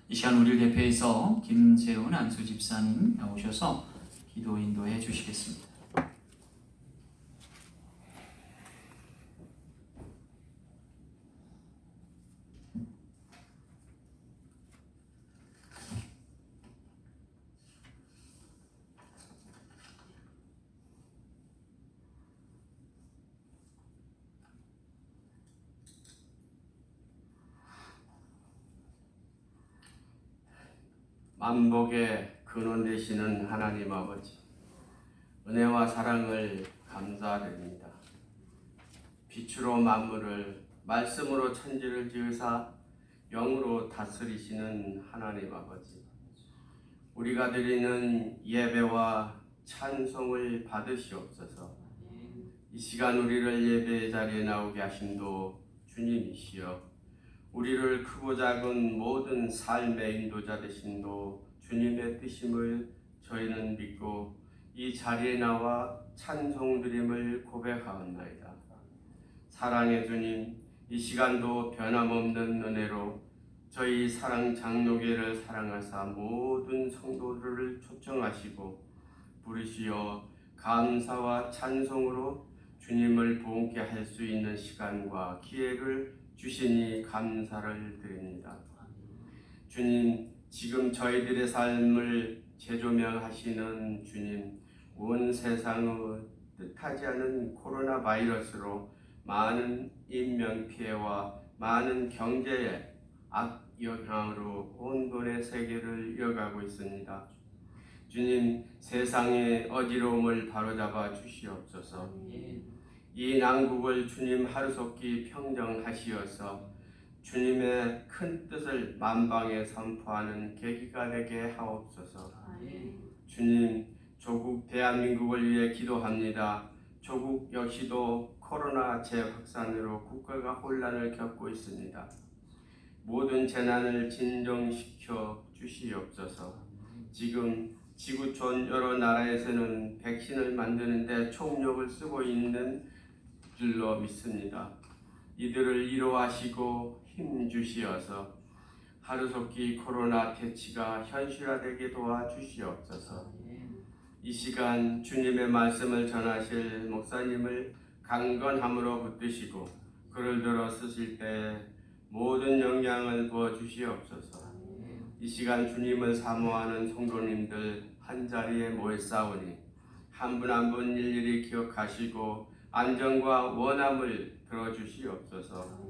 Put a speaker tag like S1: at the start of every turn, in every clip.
S1: 이 시간 우리를 대표해서 김재훈 안수 집사님 나오셔서 기도 인도해 주시겠습니다.
S2: 만복의 근원 되시는 하나님 아버지, 은혜와 사랑을 감사드립니다. 빛으로 만물을, 말씀으로 천지를 지으사 영으로 다스리시는 하나님 아버지, 우리가 드리는 예배와 찬송을 받으시옵소서. 이 시간 우리를 예배의 자리에 나오게 하심도 주님이시여, 우리를 크고 작은 모든 삶의 인도자 되심도 주님의 뜻임을 저희는 믿고 이 자리에 나와 찬송드림을 고백하옵나이다. 사랑의 주님, 이 시간도 변함없는 은혜로 저희 사랑 장로교회를 사랑하사 모든 성도들을 초청하시고 부르시어 감사와 찬송으로 주님을 부흥케 할 수 있는 시간과 기회를 주시니 감사를 드립니다. 주님, 지금 저희들의 삶을 재조명하시는 주님, 온 세상의 뜻하지 않은 코로나 바이러스로 많은 인명피해와 많은 경제의 악영향으로 온돈의 세계를 이어가고 있습니다. 주님, 세상의 어지러움을 바로잡아 주시옵소서. 이 난국을 주님 하루속히 평정하시어서 주님의 큰 뜻을 만방에 선포하는 계기가 되게 하옵소서. 주님, 조국 대한민국을 위해 기도합니다. 조국 역시도 코로나 재확산으로 국가가 혼란을 겪고 있습니다. 모든 재난을 진정시켜 주시옵소서. 지금 지구촌 여러 나라에서는 백신을 만드는데 총력을 쓰고 있는 줄로 믿습니다. 이들을 위로하시고 힘주시어서 하루속히 코로나 퇴치가 현실화되게 도와주시옵소서. 이 시간 주님의 말씀을 전하실 목사님을 강건함으로 붙드시고 글을 들어 쓰실 때 모든 영향을 부어주시옵소서. 이 시간 주님을 사모하는 성도님들 한자리에 모였사오니 한 분 한 분 일일이 기억하시고 안정과 원함을 들어주시옵소서.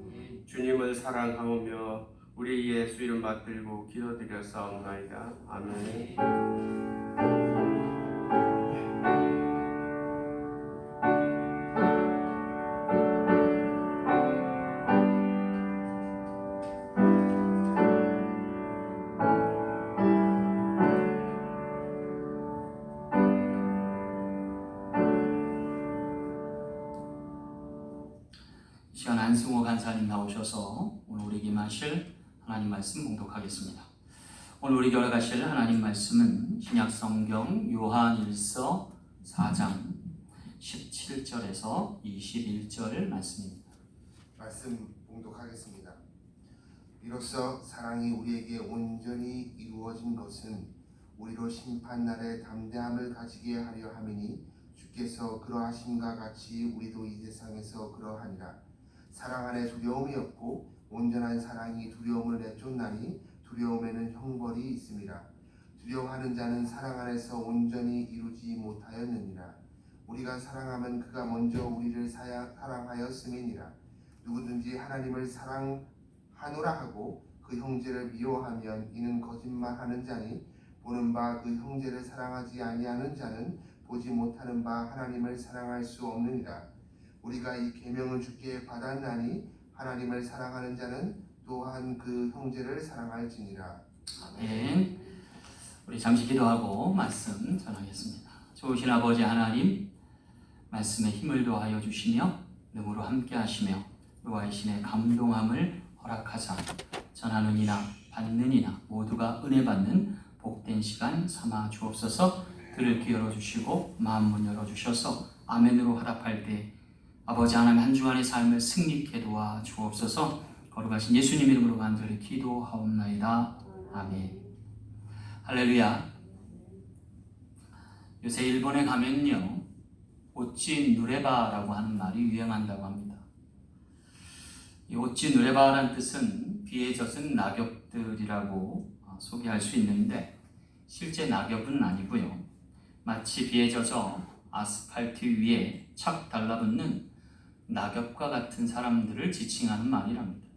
S2: 주님을 사랑하오며 우리 예수 이름 받들고 기도드렸사옵나이다. 아멘.
S1: 이 시간 안승호 간사님 나오셔서 오늘 우리에게 임하실 하나님 말씀 봉독하겠습니다. 오늘 우리에게 허락하실 하나님 말씀은 신약성경 요한일서 4장 17절에서 21절 말씀입니다.
S3: 말씀 봉독하겠습니다. 이로써 사랑이 우리에게 온전히 이루어진 것은 우리로 심판날에 담대함을 가지게 하려 함이니 주께서 그러하심과 같이 우리도 이 세상에서 그러하니라. 사랑 안에 두려움이 없고 온전한 사랑이 두려움을 내쫓나니 두려움에는 형벌이 있음이라. 두려워하는 자는 사랑 안에서 온전히 이루지 못하였느니라. 우리가 사랑하면 그가 먼저 우리를 사랑하였음이니라. 누구든지 하나님을 사랑하노라 하고 그 형제를 미워하면 이는 거짓말하는 자니 보는 바 그 형제를 사랑하지 아니하는 자는 보지 못하는 바 하나님을 사랑할 수 없느니라. 우리가 이 계명을 주께 받았나니 하나님을 사랑하는 자는 또한 그 형제를 사랑할지니라.
S1: 아멘. 우리 잠시 기도하고 말씀 전하겠습니다. 좋으신 아버지 하나님, 말씀에 힘을 더하여 주시며 능으로 함께 하시며 그와 이신의 감동함을 허락하사 전하는 이나 받는 이나 모두가 은혜 받는 복된 시간 삼아 주옵소서. 들을 귀 열어주시고 마음 문 열어주셔서 아멘으로 화답할 때 아버지 하나님 한 주간의 삶을 승리케 도와 주옵소서. 거룩하신 예수님 이름으로 간절히 기도하옵나이다. 아멘. 할렐루야. 요새 일본에 가면요, 오찌 누레바라고 하는 말이 유행한다고 합니다. 이 오찌 누레바라는 뜻은 비에 젖은 낙엽들이라고 소개할 수 있는데, 실제 낙엽은 아니고요, 마치 비에 젖어 아스팔트 위에 착 달라붙는 낙엽과 같은 사람들을 지칭하는 말이랍니다.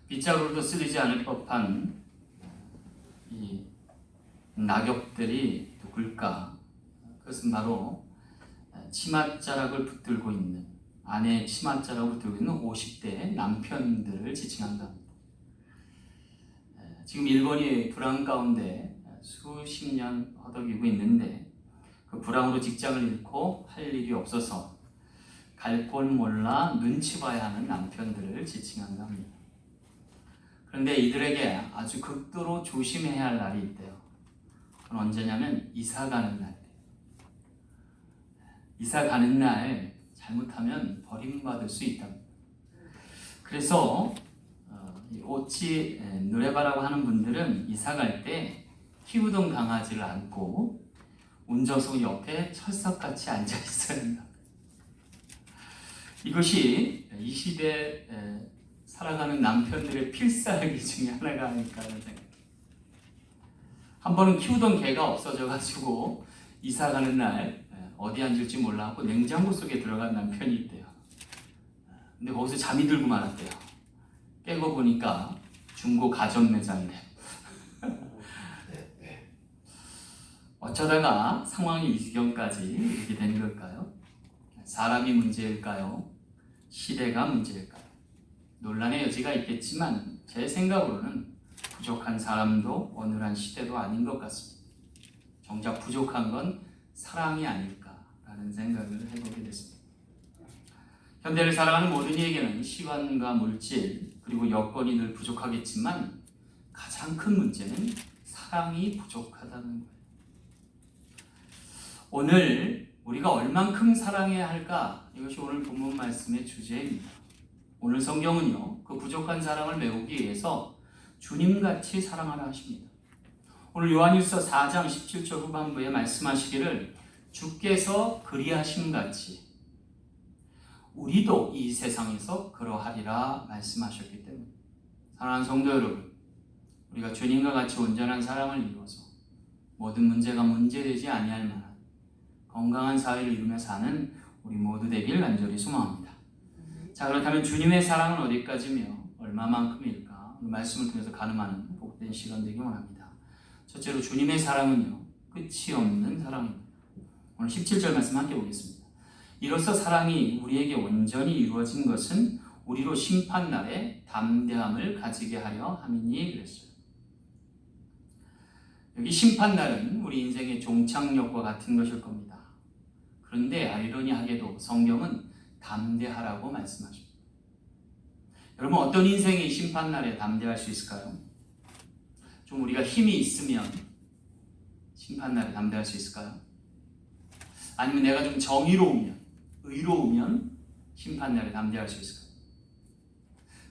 S1: 빗자루로도 쓸리지 않을 법한 이 낙엽들이 누굴까? 그것은 바로 치맛자락을 붙들고 있는, 아내의 치맛자락을 붙들고 있는 50대 남편들을 지칭한다 합니다. 지금 일본이 불황 가운데 수십 년 허덕이고 있는데, 그 불황으로 직장을 잃고 할 일이 없어서 갈 곳 몰라 눈치 봐야 하는 남편들을 지칭한다 합니다. 그런데 이들에게 아주 극도로 조심해야 할 날이 있대요. 그건 언제냐면 이사 가는 날. 이사 가는 날 잘못하면 버림받을 수 있다. 그래서 오치 누레바라고 하는 분들은 이사 갈 때 키우던 강아지를 안고 운전석 옆에 철석같이 앉아 있어야 한다. 이것이 이 시대 살아가는 남편들의 필살기 중에 하나가 아닐까 하는 생각. 한 번은 키우던 개가 없어져가지고 이사 가는 날 어디 앉을지 몰라고 냉장고 속에 들어간 남편이 있대요. 근데 거기서 잠이 들고 말았대요. 깨고 보니까 중고 가전 매장이래. 어쩌다가 상황이 이 지경까지 이렇게 된 걸까요? 사람이 문제일까요? 시대가 문제일까요? 논란의 여지가 있겠지만 제 생각으로는 부족한 사람도 어느한 시대도 아닌 것 같습니다. 정작 부족한 건 사랑이 아닐까라는 생각을 해보게 됐습니다. 현대를 살아가는 모든 이에게는 시간과 물질 그리고 여건이 늘 부족하겠지만 가장 큰 문제는 사랑이 부족하다는 거예요. 오늘 우리가 얼만큼 사랑해야 할까? 이것이 오늘 본문 말씀의 주제입니다. 오늘 성경은요, 그 부족한 사랑을 메우기 위해서 주님같이 사랑하라 하십니다. 오늘 요한일서 4장 17절 후반부에 말씀하시기를 주께서 그리하심 같이 우리도 이 세상에서 그러하리라 말씀하셨기 때문에, 사랑하는 성도 여러분, 우리가 주님과 같이 온전한 사랑을 이루어서 모든 문제가 문제되지 아니할 만한 건강한 사회를 이루며 사는 우리 모두 되길 간절히 소망합니다. 자, 그렇다면 주님의 사랑은 어디까지며 얼마만큼일까? 이 말씀을 통해서 가늠하는 복된 시간 되기 원합니다. 첫째로 주님의 사랑은요, 끝이 없는 사랑입니다. 오늘 17절 말씀 함께 보겠습니다. 이로써 사랑이 우리에게 온전히 이루어진 것은 우리로 심판날에 담대함을 가지게 하려 함이니 그랬어요. 여기 심판날은 우리 인생의 종착역과 같은 것일 겁니다. 그런데 아이러니하게도 성경은 담대하라고 말씀하십니다. 여러분, 어떤 인생이 심판날에 담대할 수 있을까요? 좀 우리가 힘이 있으면 심판날에 담대할 수 있을까요? 아니면 내가 좀 정의로우면, 의로우면 심판날에 담대할 수 있을까요?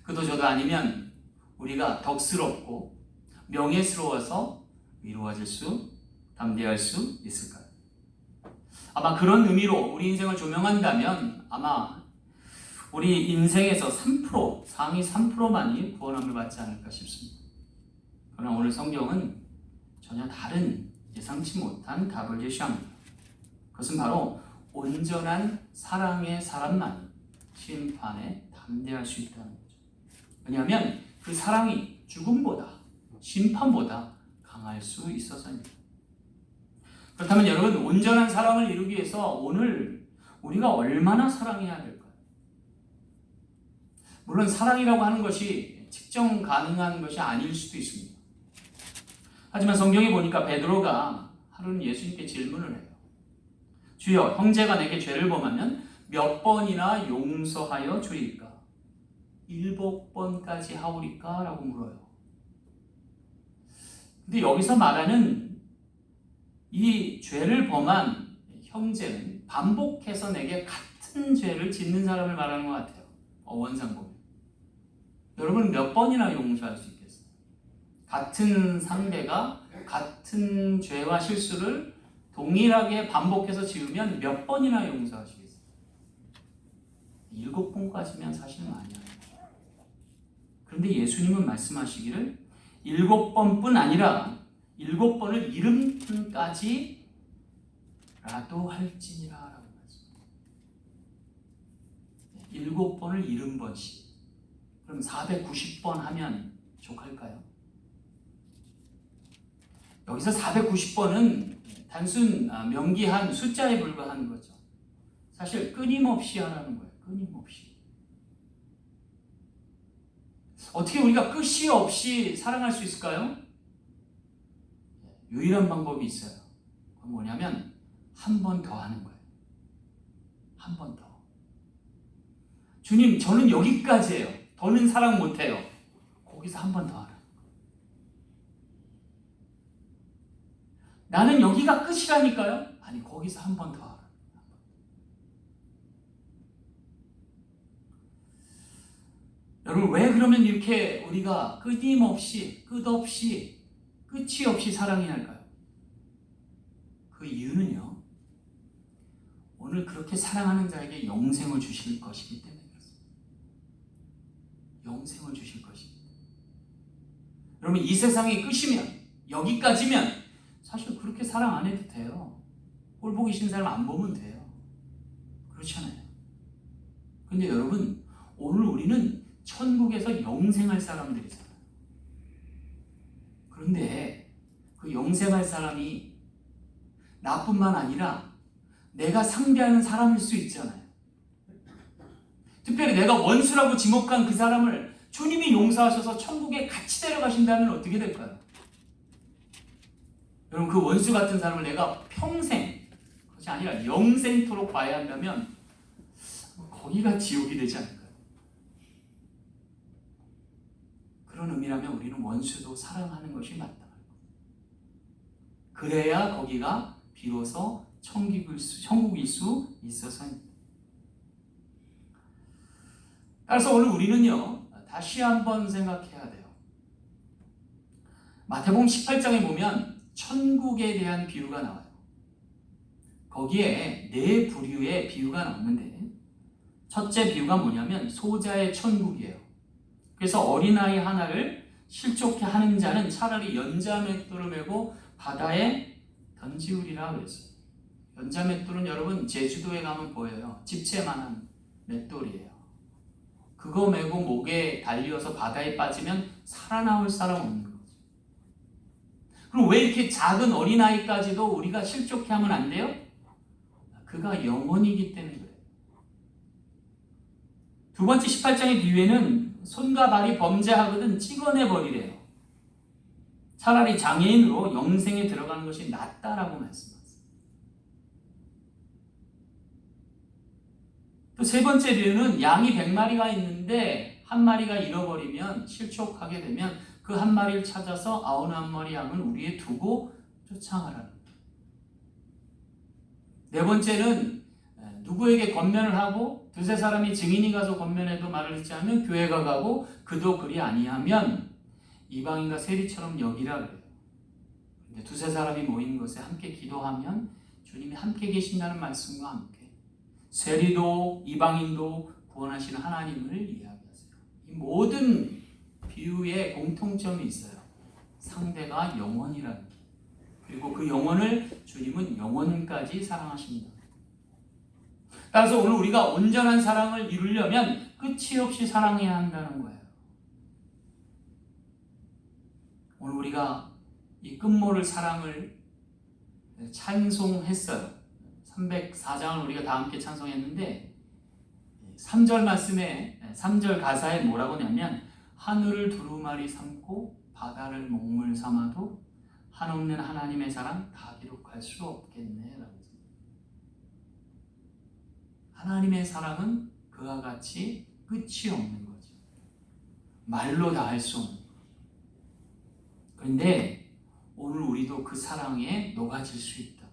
S1: 그도 저도 아니면 우리가 덕스럽고 명예스러워서 위로해줄 수, 담대할 수 있을까요? 아마 그런 의미로 우리 인생을 조명한다면 아마 우리 인생에서 3%, 상위 3%만이 구원함을 받지 않을까 싶습니다. 그러나 오늘 성경은 전혀 다른 예상치 못한 답을 제시합니다. 그것은 바로 온전한 사랑의 사람만이 심판에 담대할 수 있다는 거죠. 왜냐하면 그 사랑이 죽음보다, 심판보다 강할 수 있어서입니다. 그렇다면 여러분, 온전한 사랑을 이루기 위해서 오늘 우리가 얼마나 사랑해야 될까요? 물론 사랑이라고 하는 것이 측정 가능한 것이 아닐 수도 있습니다. 하지만 성경에 보니까 베드로가 하루는 예수님께 질문을 해요. 주여, 형제가 내게 죄를 범하면 몇 번이나 용서하여 주리까? 7번까지 하오리까? 라고 물어요. 근데 여기서 말하는 이 죄를 범한 형제는 반복해서 내게 같은 죄를 짓는 사람을 말하는 것 같아요. 원상 보면. 여러분 몇 번이나 용서할 수 있겠어요? 같은 상대가 같은 죄와 실수를 동일하게 반복해서 지으면 몇 번이나 용서하시겠어요? 7번까지면 사실 많이 해요. 그런데 예수님은 말씀하시기를 7번뿐 아니라 7번을 이름뿐까지 라도 할지니라 라고 말씀합니다. 7번을 70번씩. 그럼 490번 하면 족할까요? 여기서 490번은 단순 명기한 숫자에 불과한 거죠. 사실 끊임없이 하라는 거예요. 끊임없이. 어떻게 우리가 끝이 없이 사랑할 수 있을까요? 유일한 방법이 있어요. 그건 뭐냐면 한 번 더 하는 거예요. 한 번 더. 주님, 저는 여기까지예요. 더는 사랑 못해요. 거기서 한 번 더 하라. 나는 여기가 끝이라니까요? 아니, 거기서 한 번 더 하라. 여러분, 왜 그러면 이렇게 우리가 끊임없이, 끝없이, 끝이 없이 사랑해야 할까요? 그 이유는요, 오늘 그렇게 사랑하는 자에게 영생을 주실 것이기 때문에 그렇습니다. 영생을 주실 것입니다. 여러분, 이 세상의 끝이면, 여기까지면 사실 그렇게 사랑 안 해도 돼요. 꼴 보기 싫은 사람 안 보면 돼요. 그렇잖아요. 근데 여러분, 오늘 우리는 천국에서 영생할 사람들이잖아요. 그런데 그 영생할 사람이 나뿐만 아니라 내가 상대하는 사람일 수 있잖아요. 특별히 내가 원수라고 지목한 그 사람을 주님이 용서하셔서 천국에 같이 데려가신다면 어떻게 될까요? 여러분, 그 원수 같은 사람을 내가 평생, 그것이 아니라 영생토록 봐야 한다면 거기가 지옥이 되지 않을까요? 그런 의미라면 우리는 원수도 사랑하는 것이 맞다. 그래야 거기가 비로소 천국일 수 있어서입니다. 따라서 오늘 우리는요, 다시 한번 생각해야 돼요. 마태복음 18장에 보면 천국에 대한 비유가 나와요. 거기에 4부류의 비유가 나오는데, 첫째 비유가 뭐냐면 소자의 천국이에요. 그래서 어린아이 하나를 실족해 하는 자는 차라리 연자맷돌을 메고 바다에 던지우리라 그랬어요. 연자맷돌은 여러분 제주도에 가면 보여요. 집채만한 맷돌이에요. 그거 메고 목에 달려서 바다에 빠지면 살아나올 사람 없는 거죠. 그럼 왜 이렇게 작은 어린아이까지도 우리가 실족해 하면 안 돼요? 그가 영혼이기 때문에 그래요. 두 번째 18장의 비유에는 손과 발이 범죄하거든 찍어내버리래요. 차라리 장애인으로 영생에 들어가는 것이 낫다라고 말씀하세요. 또 세 번째 비유는 양이 100마리가 있는데 한 마리가 잃어버리면 실족하게 되면 그 한 마리를 찾아서 99마리 양을 우리에 두고 쫓아가라는 거예요. 네 번째는 누구에게 권면을 하고 두세 사람이 증인이 가서 권면해도 말을 듣지 않으면 교회가 가고 그도 그리 아니하면 이방인과 세리처럼 여기라 그래요. 근데 두세 사람이 모인 것에 함께 기도하면 주님이 함께 계신다는 말씀과 함께 세리도 이방인도 구원하시는 하나님을 이야기하세요. 이 모든 비유에 공통점이 있어요. 상대가 영혼이라는 게. 그리고 그 영혼을 주님은 영혼까지 사랑하십니다. 따라서 오늘 우리가 온전한 사랑을 이루려면 끝이 없이 사랑해야 한다는 거예요. 오늘 우리가 이 끝모를 사랑을 찬송했어요. 304장을 우리가 다 함께 찬송했는데 3절 말씀에 3절 가사에 뭐라고 하냐면 하늘을 두루마리 삼고 바다를 먹물 삼아도 한없는 하나님의 사랑 다 기록할 수 없겠네 라고. 하나님의 사랑은 그와 같이 끝이 없는 거죠. 말로 다 할 수 없는 거죠. 그런데 오늘 우리도 그 사랑에 녹아질 수 있다.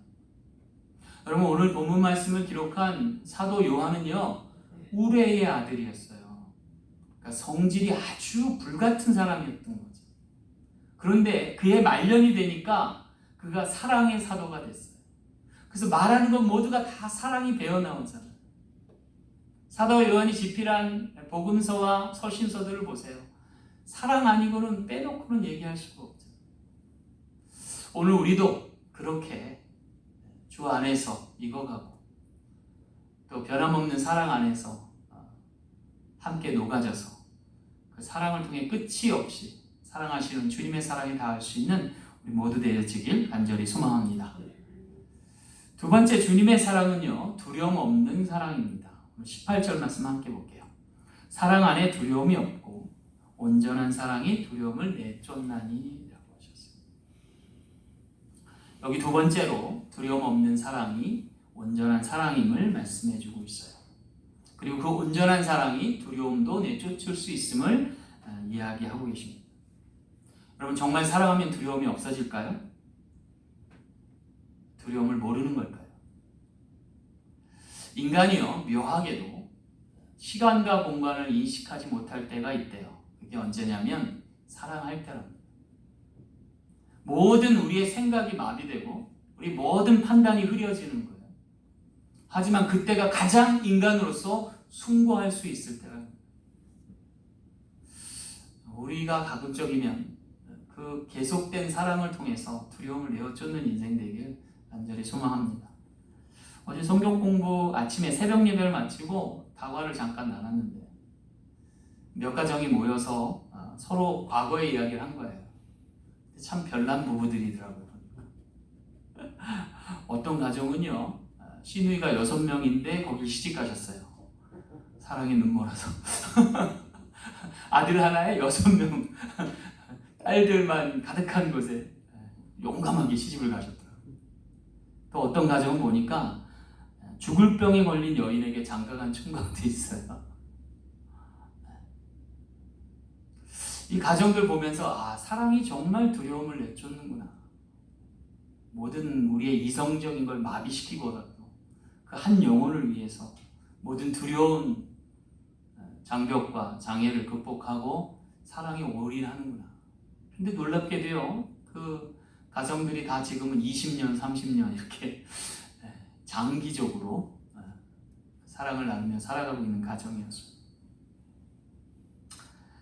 S1: 여러분, 오늘 본문 말씀을 기록한 사도 요한은요, 우레의 아들이었어요. 그러니까 성질이 아주 불같은 사람이었던 거죠. 그런데 그의 말년이 되니까 그가 사랑의 사도가 됐어요. 그래서 말하는 건 모두가 다 사랑이 배어나온 사람. 사도 요한이 집필한 복음서와 서신서들을 보세요. 사랑 아니고는 빼놓고는 얘기할 수가 없죠. 오늘 우리도 그렇게 주 안에서 익어가고 또 변함없는 사랑 안에서 함께 녹아져서 그 사랑을 통해 끝이 없이 사랑하시는 주님의 사랑에 닿을 수 있는 우리 모두 되어지길 간절히 소망합니다. 두 번째 주님의 사랑은요, 두려움 없는 사랑입니다. 18절 말씀 함께 볼게요. 사랑 안에 두려움이 없고 온전한 사랑이 두려움을 내쫓나니 라고 하셨어요. 여기 두 번째로 두려움 없는 사랑이 온전한 사랑임을 말씀해주고 있어요. 그리고 그 온전한 사랑이 두려움도 내쫓을 수 있음을 이야기하고 계십니다. 여러분, 정말 사랑하면 두려움이 없어질까요? 두려움을 모르는 걸까요? 인간이요, 묘하게도 시간과 공간을 인식하지 못할 때가 있대요. 그게 언제냐면 사랑할 때랍니다. 모든 우리의 생각이 마비되고 우리 모든 판단이 흐려지는 거예요. 하지만 그때가 가장 인간으로서 숭고할 수 있을 때랍니다. 우리가 가급적이면 그 계속된 사랑을 통해서 두려움을 내어쫓는 인생 되길 간절히 소망합니다. 어제 성경 공부 아침에 새벽 예배를 마치고 다과를 잠깐 나눴는데 몇 가정이 모여서 서로 과거의 이야기를 한 거예요. 참 별난 부부들이더라고요. 어떤 가정은요, 시누이가 6명인데 거길 시집 가셨어요. 사랑의 눈물어서. 아들 하나에 6명, 딸들만 가득한 곳에 용감하게 시집을 가셨더라고요. 또 어떤 가정은 보니까 죽을 병에 걸린 여인에게 장가간 총각도 있어요. 이 가정들 보면서 사랑이 정말 두려움을 내쫓는구나. 모든 우리의 이성적인 걸 마비시키고라도 그 한 영혼을 위해서 모든 두려운 장벽과 장애를 극복하고 사랑에 올인하는구나. 근데 놀랍게도요, 그 가정들이 다 지금은 20년, 30년 이렇게 장기적으로 사랑을 나누며 살아가고 있는 가정이었습니다.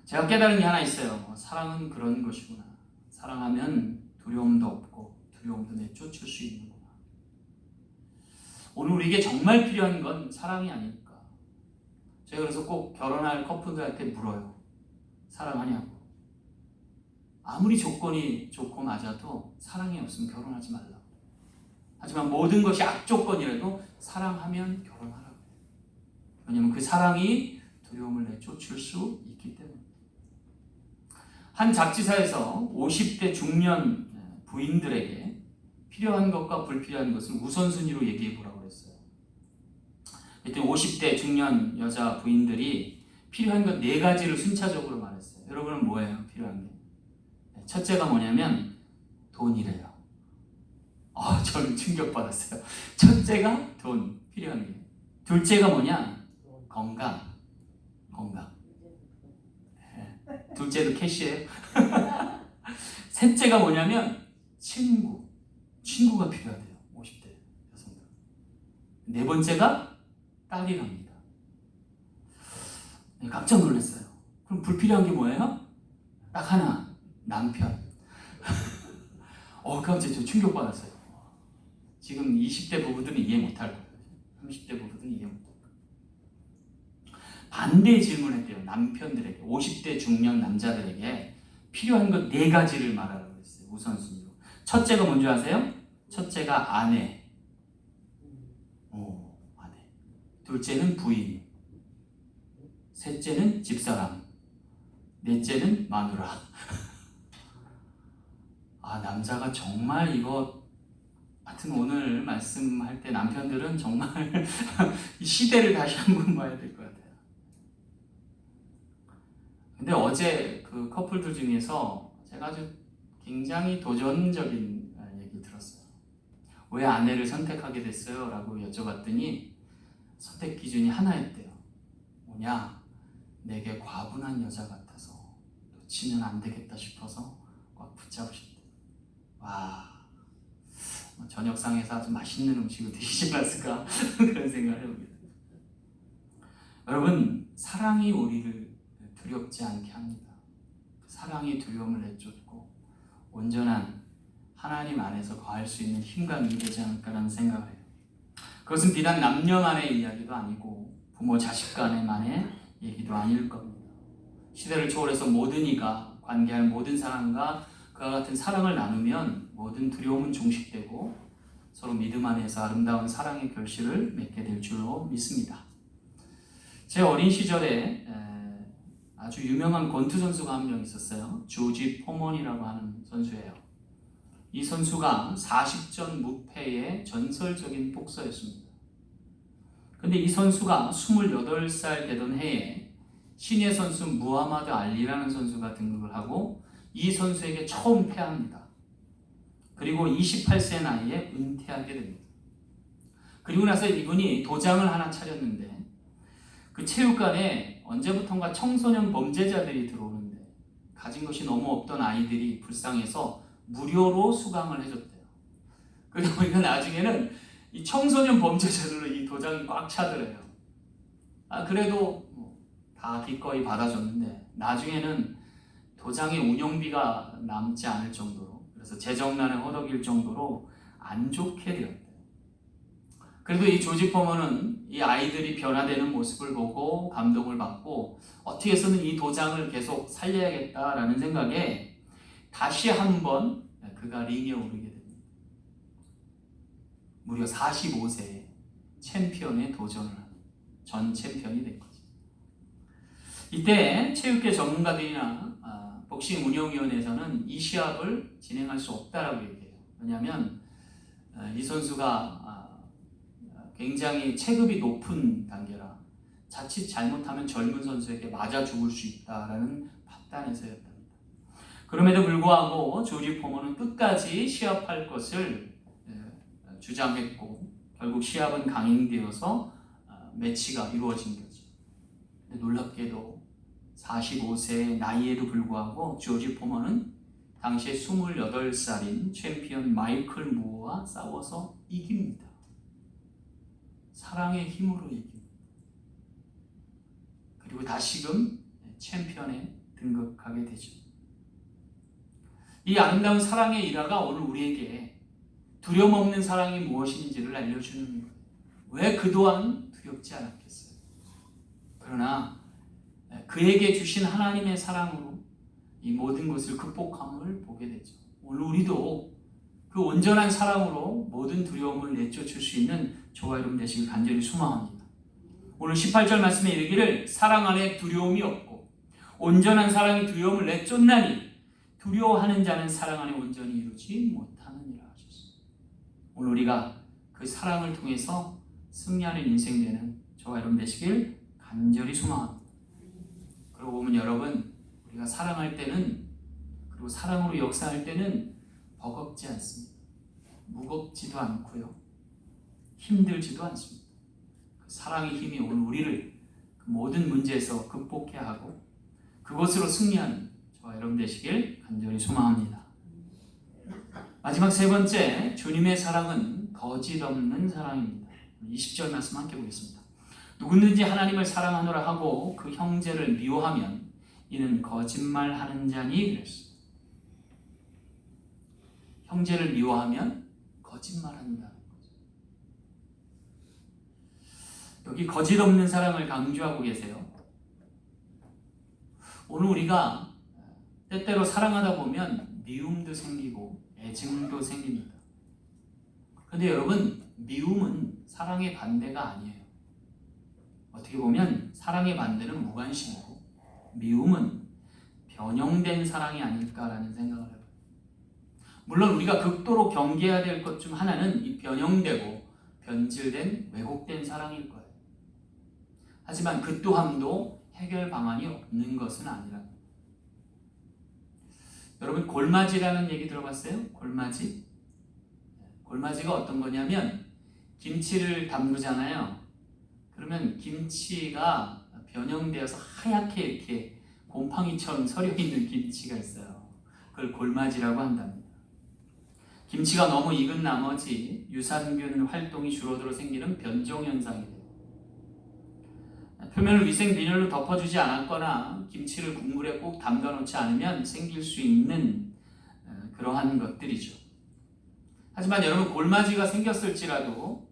S1: 제가 깨달은 게 하나 있어요. 사랑은 그런 것이구나. 사랑하면 두려움도 없고 두려움도 내쫓을 수 있는구나. 오늘 우리에게 정말 필요한 건 사랑이 아닐까. 제가 그래서 꼭 결혼할 커플들한테 물어요. 사랑하냐고. 아무리 조건이 좋고 맞아도 사랑이 없으면 결혼하지 말라고. 하지만 모든 것이 악조건이라도 사랑하면 결혼하라고. 왜냐하면 그 사랑이 두려움을 내쫓을 수 있기 때문에. 한 잡지사에서 50대 중년 부인들에게 필요한 것과 불필요한 것을 우선순위로 얘기해 보라고 했어요. 그때 50대 중년 여자 부인들이 필요한 것 4가지를 순차적으로 말했어요. 여러분은 뭐예요? 필요한 게? 첫째가 뭐냐면 돈이래요. 저는 충격받았어요. 첫째가 돈, 필요한 게. 둘째가 뭐냐? 건강. 둘째도 캐시예요. 셋째가 뭐냐면 친구가 필요하대요. 50대 여성들. 네 번째가 딸이랍니다. 깜짝 놀랐어요. 그럼 불필요한 게 뭐예요? 딱 하나, 남편. 깜짝 충격받았어요. 지금 20대 부부들은 이해 못할 거예요. 30대 부부들은 이해 못할 거예요. 반대의 질문했대요. 남편들에게, 50대 중년 남자들에게 필요한 것 4가지를 말하라고 했어요. 우선순위로. 첫째가 뭔지 아세요? 첫째가 아내. 아내. 둘째는 부인. 셋째는 집사람. 넷째는 마누라. 남자가 정말 이거 하여튼 오늘 말씀할 때 남편들은 정말 이 시대를 다시 한번 봐야 될 것 같아요. 근데 어제 그 커플들 중에서 제가 아주 굉장히 도전적인 얘기 들었어요. 왜 아내를 선택하게 됐어요? 라고 여쭤봤더니 선택 기준이 하나였대요. 뭐냐? 내게 과분한 여자 같아서 놓치면 안 되겠다 싶어서 꽉 붙잡았다. 떡상에서 아주 맛있는 음식을 드시지 않았을까 그런 생각을 해봅니다. 여러분, 사랑이 우리를 두렵지 않게 합니다. 사랑이 두려움을 내쫓고 온전한 하나님 안에서 거할 수 있는 힘과 능력이 되지 않을까라는 생각을 해요. 그것은 비단 남녀 간의 이야기도 아니고 부모 자식 간의만의 얘기도 아닐 겁니다. 시대를 초월해서 모든 이가 관계할 모든 사람과 그와 같은 사랑을 나누면 모든 두려움은 종식되고 서로 믿음 안에서 아름다운 사랑의 결실을 맺게 될 줄로 믿습니다. 제 어린 시절에 아주 유명한 권투 선수가 한 명 있었어요. 조지 포먼이라고 하는 선수예요. 이 선수가 40전 무패의 전설적인 복서였습니다. 근데 이 선수가 28살 되던 해에 신예 선수 무하마드 알리라는 선수가 등극을 하고 이 선수에게 처음 패합니다. 그리고 28세 나이에 은퇴하게 됩니다. 그리고 나서 이분이 도장을 하나 차렸는데 그 체육관에 언제부턴가 청소년 범죄자들이 들어오는데 가진 것이 너무 없던 아이들이 불쌍해서 무료로 수강을 해줬대요. 그러다 보니까 나중에는 이 청소년 범죄자들로 이 도장이 꽉 차더래요. 그래도 다 기꺼이 받아줬는데 나중에는 도장의 운영비가 남지 않을 정도로, 그래서 재정난에 허덕일 정도로 안 좋게 되었대요. 그래도 이 조지 포먼은 이 아이들이 변화되는 모습을 보고 감동을 받고 어떻게 해서는 이 도장을 계속 살려야겠다라는 생각에 다시 한번 그가 링에 오르게 됩니다. 무려 45세에 챔피언에 도전을 합니다. 전 챔피언이 된 거죠. 이때 체육계 전문가들이나 복싱 운영위원회에서는 이 시합을 진행할 수 없다라고 얘기해요. 왜냐하면 이 선수가 굉장히 체급이 높은 단계라 자칫 잘못하면 젊은 선수에게 맞아 죽을 수 있다라는 판단에서였답니다. 그럼에도 불구하고 조지 포먼은 끝까지 시합할 것을 주장했고 결국 시합은 강행되어서 매치가 이루어진 거죠. 근데 놀랍게도 45세의 나이에도 불구하고 조지 포먼은 당시에 28살인 챔피언 마이클 무어와 싸워서 이깁니다. 사랑의 힘으로 이깁니다. 그리고 다시금 챔피언에 등극하게 되죠. 이 아름다운 사랑의 일화가 오늘 우리에게 두려움 없는 사랑이 무엇인지를 알려주는 거예요. 왜 그동안 두렵지 않았겠어요? 그러나 그에게 주신 하나님의 사랑으로 이 모든 것을 극복함을 보게 되죠. 오늘 우리도 그 온전한 사랑으로 모든 두려움을 내쫓을 수 있는 저와 여러분 되시길 간절히 소망합니다. 오늘 18절 말씀에 이르기를 사랑 안에 두려움이 없고 온전한 사랑이 두려움을 내쫓나니 두려워하는 자는 사랑 안에 온전히 이루지 못하느니라 하셨습니다. 오늘 우리가 그 사랑을 통해서 승리하는 인생 되는 저와 여러분 되시길 간절히 소망합니다. 그러고 보면 여러분, 우리가 사랑할 때는, 그리고 사랑으로 역사할 때는 버겁지 않습니다. 무겁지도 않고요. 힘들지도 않습니다. 그 사랑의 힘이 오늘 우리를 그 모든 문제에서 극복해야 하고 그것으로 승리하는 저와 여러분 되시길 간절히 소망합니다. 마지막 세 번째, 주님의 사랑은 거짓 없는 사랑입니다. 20절 말씀 함께 보겠습니다. 누구든지 하나님을 사랑하노라 하고 그 형제를 미워하면 이는 거짓말하는 자니 그랬습니다. 형제를 미워하면 거짓말한다는 거죠. 여기 거짓 없는 사랑을 강조하고 계세요. 오늘 우리가 때때로 사랑하다 보면 미움도 생기고 애증도 생깁니다. 그런데 여러분, 미움은 사랑의 반대가 아니에요. 어떻게 보면 사랑의 반대는 무관심이고 미움은 변형된 사랑이 아닐까라는 생각을 해요. 물론 우리가 극도로 경계해야 될 것 중 하나는 이 변형되고 변질된 왜곡된 사랑일 거예요. 하지만 그 또한도 해결 방안이 없는 것은 아니라. 여러분, 골마지라는 얘기 들어봤어요? 골마지? 골마지가 어떤 거냐면 김치를 담그잖아요. 그러면 김치가 변형되어서 하얗게 이렇게 곰팡이처럼 서려 있는 김치가 있어요. 그걸 골마지라고 한답니다. 김치가 너무 익은 나머지 유산균 활동이 줄어들어 생기는 변종 현상이 돼요. 표면을 위생 비닐로 덮어주지 않았거나 김치를 국물에 꼭 담가 놓지 않으면 생길 수 있는 그러한 것들이죠. 하지만 여러분, 골마지가 생겼을지라도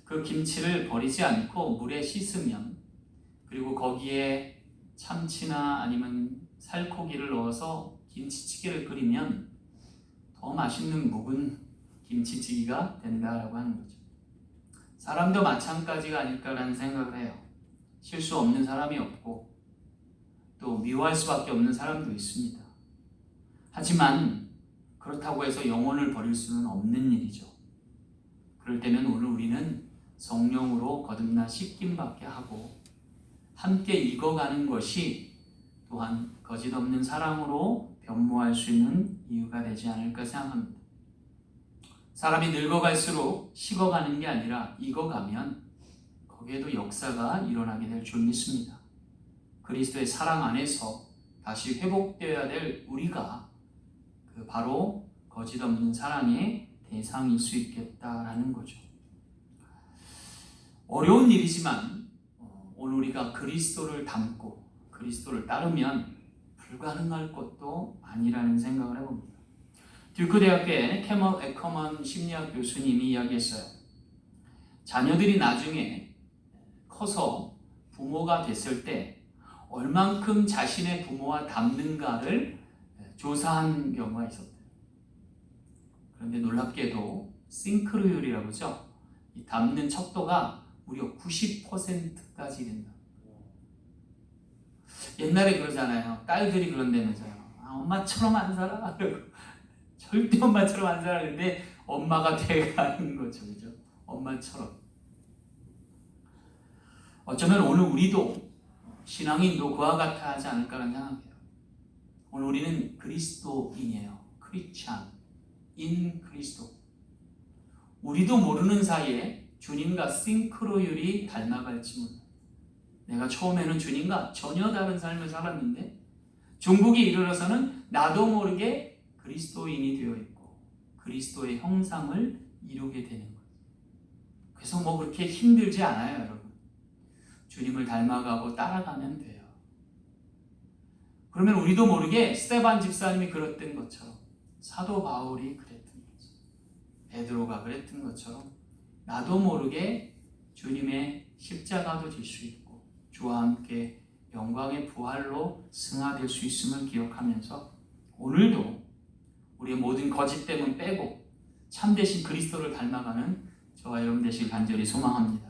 S1: 그 김치를 버리지 않고 물에 씻으면, 그리고 거기에 참치나 아니면 살코기를 넣어서 김치찌개를 끓이면 더 맛있는 묵은 김치찌개가 된다라고 하는 거죠. 사람도 마찬가지가 아닐까라는 생각을 해요. 실수 없는 사람이 없고 또 미워할 수밖에 없는 사람도 있습니다. 하지만 그렇다고 해서 영혼을 버릴 수는 없는 일이죠. 그럴 때는 오늘 우리는 성령으로 거듭나 씻김받게 하고 함께 익어가는 것이 또한 거짓 없는 사랑으로 변모할 수 있는 이유가 되지 않을까 생각합니다. 사람이 늙어갈수록 식어가는 게 아니라 익어가면 거기에도 역사가 일어나게 될 줄 믿습니다. 그리스도의 사랑 안에서 다시 회복되어야 될 우리가 바로 거짓 없는 사랑의 대상일 수 있겠다라는 거죠. 어려운 일이지만 오늘 우리가 그리스도를 닮고 그리스도를 따르면 불가능할 것도 아니라는 생각을 해봅니다. 듀크 대학교의 캐멀 에커먼 심리학 교수님이 이야기했어요. 자녀들이 나중에 커서 부모가 됐을 때 얼만큼 자신의 부모와 닮는가를 조사한 경우가 있었대요. 그런데 놀랍게도 싱크로율이라고 하죠. 이 닮는 척도가 무려 90%까지 된다. 옛날에 그러잖아요. 딸들이 그런다면서요. 엄마처럼 안 살아. 절대 엄마처럼 안 살아. 근데 엄마가 돼가는 거죠. 그죠? 엄마처럼. 어쩌면 오늘 우리도 신앙인도 그와 같아 하지 않을까라는 생각해요. 오늘 우리는 그리스도인이에요. 크리스찬, 인 그리스도. 우리도 모르는 사이에 주님과 싱크로율이 닮아갈지 몰라요. 내가 처음에는 주님과 전혀 다른 삶을 살았는데 종국에 이르러서는 나도 모르게 그리스도인이 되어 있고 그리스도의 형상을 이루게 되는 거예요. 그래서 뭐 그렇게 힘들지 않아요, 여러분. 주님을 닮아가고 따라가면 돼요. 그러면 우리도 모르게 스데반 집사님이 그랬던 것처럼, 사도 바울이 그랬던 것처럼, 베드로가 그랬던 것처럼 나도 모르게 주님의 십자가도 질 수 있고 주와 함께 영광의 부활로 승화될 수 있음을 기억하면서 오늘도 우리의 모든 거짓됨은 빼고 참되신 그리스도를 닮아가는 저와 여러분 되시길 간절히 소망합니다.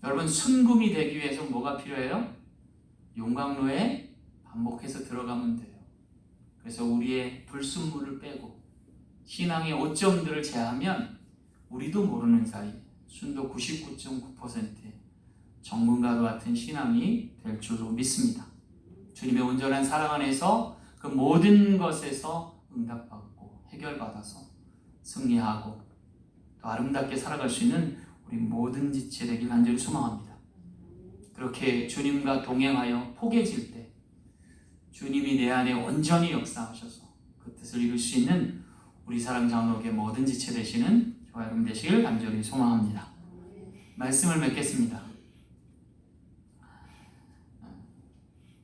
S1: 여러분, 순금이 되기 위해서 뭐가 필요해요? 용광로에 반복해서 들어가면 돼요. 그래서 우리의 불순물을 빼고 신앙의 오점들을 제하면 우리도 모르는 사이 순도 99.9%의 전문가와 같은 신앙이 될 줄로 믿습니다. 주님의 온전한 사랑 안에서 그 모든 것에서 응답받고 해결받아서 승리하고 또 아름답게 살아갈 수 있는 우리 모든 지체 되길 간절히 소망합니다. 그렇게 주님과 동행하여 포개질 때 주님이 내 안에 온전히 역사하셔서 그 뜻을 이룰 수 있는 우리 사랑 장로교회 모든 지체 되시는 저와 여러분 되시길 간절히 소망합니다. 말씀을 맺겠습니다.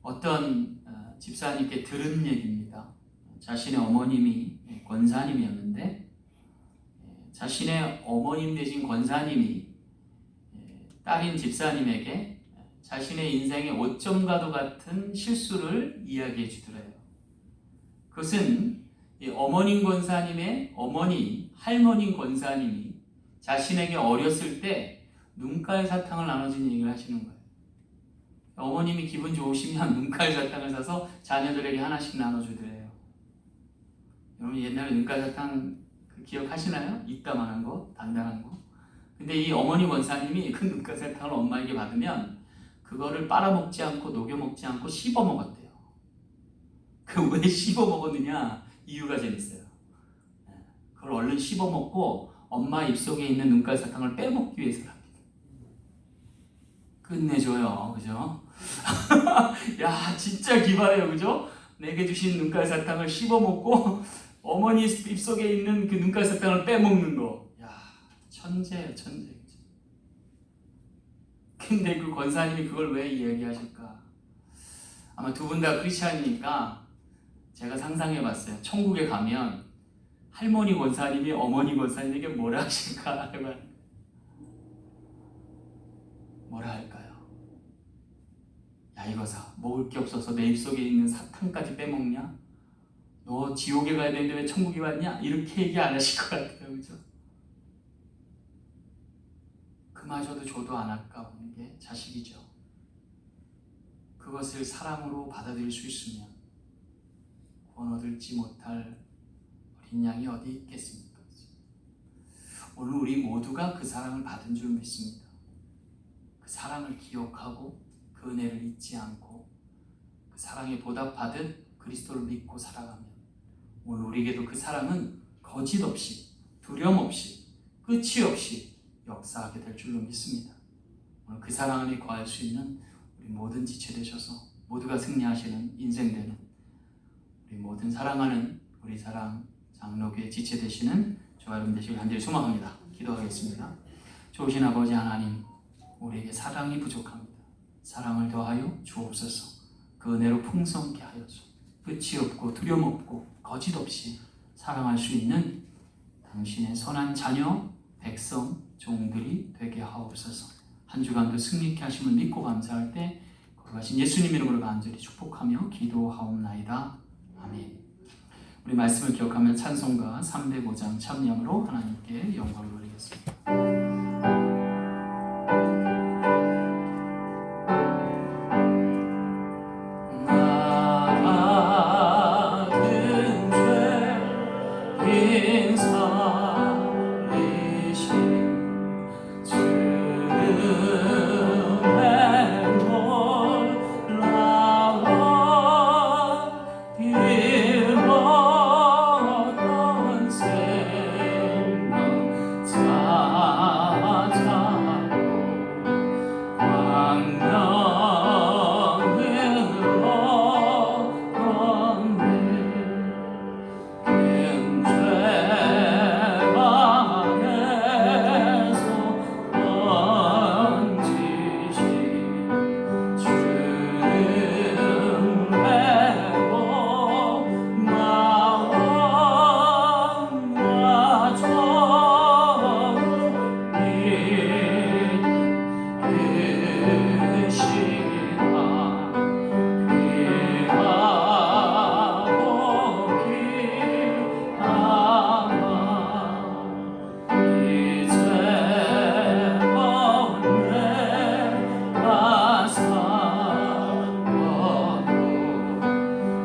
S1: 어떤 집사님께 들은 얘기입니다. 자신의 어머님이 권사님이었는데 자신의 어머님 되신 권사님이 딸인 집사님에게 자신의 인생의 오점과도 같은 실수를 이야기해 주더래요. 그것은 어머님 권사님의 어머니, 할머니 권사님이 자신에게 어렸을 때 눈깔 사탕을 나눠준 얘기를 하시는 거예요. 어머님이 기분 좋으시면 눈깔 사탕을 사서 자녀들에게 하나씩 나눠주더래요. 여러분 옛날에 눈깔 사탕 기억하시나요? 이따만한 거, 단단한 거. 근데 이 어머니 권사님이 그 눈깔 사탕을 엄마에게 받으면 그거를 빨아먹지 않고 녹여먹지 않고 씹어 먹었대요. 그 왜 씹어 먹었느냐? 이유가 재밌어요. 그걸 얼른 씹어 먹고 엄마 입속에 있는 눈깔 사탕을 빼먹기 위해서랍니다. 끝내줘요, 그죠? 야, 진짜 기발해요, 그죠? 내게 주신 눈깔 사탕을 씹어 먹고 어머니 입속에 있는 그 눈가시 사탕을 빼먹는 거. 야, 천재예요, 천재. 근데 그 권사님이 그걸 왜 이야기하실까? 아마 두 분 다 크리스찬이니까 제가 상상해봤어요. 천국에 가면 할머니 권사님이 어머니 권사님에게 뭐라 하실까? 뭐라 할까요? 야, 이거사, 먹을 게 없어서 내 입속에 있는 사탕까지 빼먹냐? 너 지옥에 가야 되는데 왜 천국에 왔냐? 이렇게 얘기 안 하실 것 같아요. 그죠? 그마저도 줘도 안 아까운 게 자식이죠. 그것을 사랑으로 받아들일 수 있으면 구원 얻을지 못할 어린 양이 어디 있겠습니까? 오늘 우리 모두가 그 사랑을 받은 줄 믿습니다. 그 사랑을 기억하고 그 은혜를 잊지 않고 그 사랑에 보답받은 그리스도를 믿고 살아가면 오늘 우리에게도 그 사랑은 거짓 없이, 두려움 없이, 끝이 없이 역사하게 될 줄로 믿습니다. 오늘 그 사랑 안에 거할 수 있는 우리 모든 지체 되셔서 모두가 승리하시는 인생 되는 우리 모든 사랑하는 우리 사랑 장로교회 지체 되시는 저와 여러분 되시길 간절히 소망합니다. 기도하겠습니다. 좋으신 아버지 하나님, 우리에게 사랑이 부족합니다. 사랑을 더하여 주옵소서. 그 은혜로 풍성케 하여서 끝이 없고 두려움 없고 거짓 없이 사랑할 수 있는 당신의 선한 자녀, 백성, 종들이 되게 하옵소서. 한 주간도 승리케 하심을 믿고 감사할 때 거룩하신 예수님 이름으로 간절히 축복하며 기도하옵나이다. 아멘. 우리 말씀을 기억하며 찬송가 305장 참여함으로 하나님께 영광을 돌리겠습니다.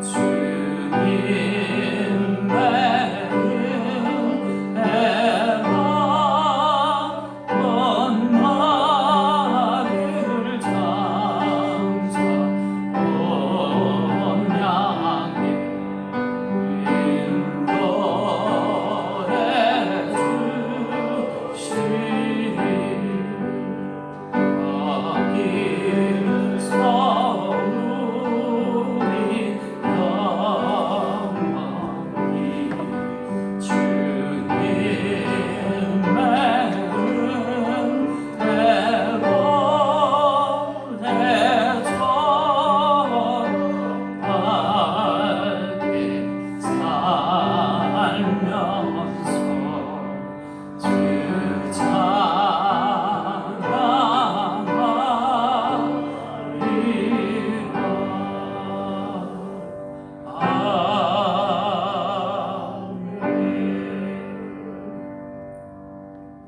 S4: 주님